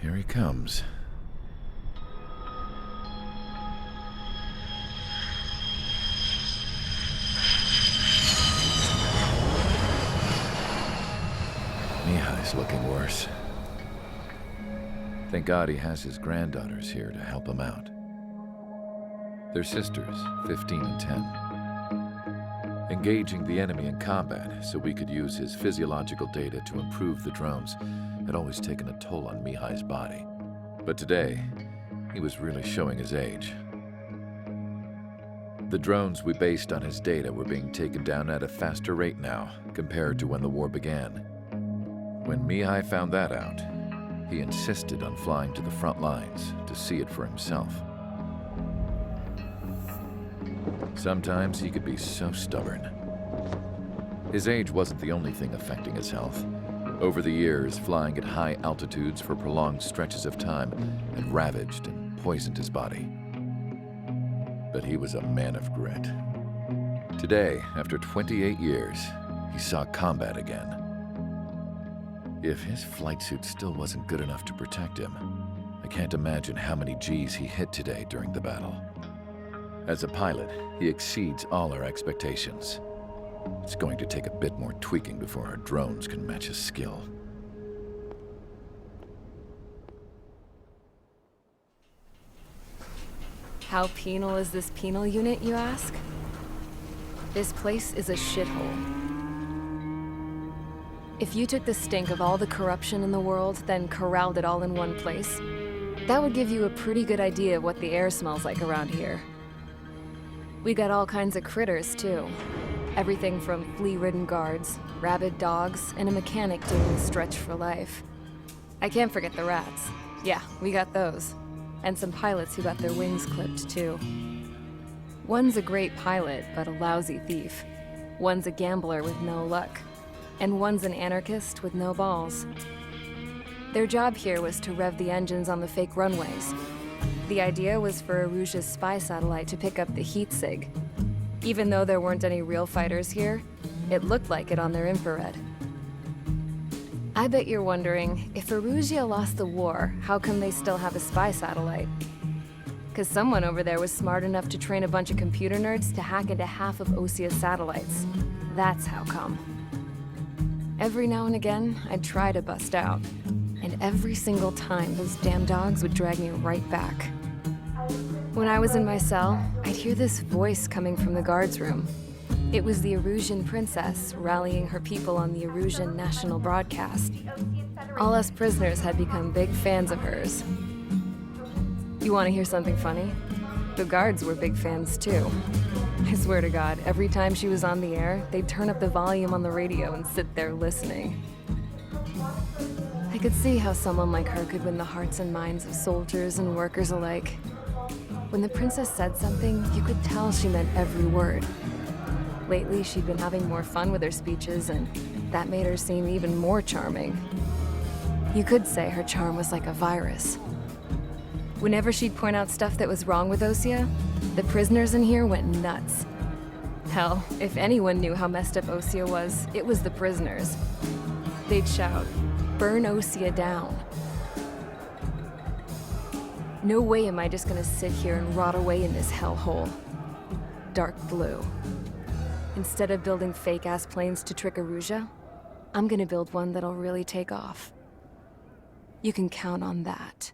Here he comes. Mihai's looking worse. Thank God he has his granddaughters here to help him out. They're sisters, 15 and 10. Engaging the enemy in combat so we could use his physiological data to improve the drones had always taken a toll on Mihai's body. But today, he was really showing his age. The drones we based on his data were being taken down at a faster rate now compared to when the war began. When Mihai found that out, he insisted on flying to the front lines to see it for himself. Sometimes he could be so stubborn. His age wasn't the only thing affecting his health. Over the years, flying at high altitudes for prolonged stretches of time had ravaged and poisoned his body. But he was a man of grit. Today, after 28 years, he saw combat again. If his flight suit still wasn't good enough to protect him, I can't imagine how many G's he hit today during the battle. As a pilot, he exceeds all our expectations. It's going to take a bit more tweaking before our drones can match his skill. How penal is this penal unit, you ask? This place is a shithole. If you took the stink of all the corruption in the world, then corralled it all in one place, that would give you a pretty good idea of what the air smells like around here. We got all kinds of critters, too. Everything from flea-ridden guards, rabid dogs, and a mechanic doing the stretch for life. I can't forget the rats. Yeah, we got those. And some pilots who got their wings clipped, too. One's a great pilot, but a lousy thief. One's a gambler with no luck. And one's an anarchist with no balls. Their job here was to rev the engines on the fake runways. The idea was for Aruja's spy satellite to pick up the heat sig. Even though there weren't any real fighters here, it looked like it on their infrared. I bet you're wondering, if Aruja lost the war, how come they still have a spy satellite? 'Cause someone over there was smart enough to train a bunch of computer nerds to hack into half of Osia's satellites. That's how come. Every now and again, I'd try to bust out. And every single time, those damn dogs would drag me right back. When I was in my cell, I'd hear this voice coming from the guards room. It was the Arusian princess rallying her people on the Arusian national broadcast. All us prisoners had become big fans of hers. You want to hear something funny? The guards were big fans too. I swear to God, every time she was on the air, they'd turn up the volume on the radio and sit there listening. I could see how someone like her could win the hearts and minds of soldiers and workers alike. When the princess said something, you could tell she meant every word. Lately, she'd been having more fun with her speeches, and that made her seem even more charming. You could say her charm was like a virus. Whenever she'd point out stuff that was wrong with Osia, the prisoners in here went nuts. Hell, if anyone knew how messed up Osia was, it was the prisoners. They'd shout, "Burn Osia down." No way am I just gonna sit here and rot away in this hellhole. Dark blue. Instead of building fake-ass planes to trick Aruja, I'm gonna build one that'll really take off. You can count on that.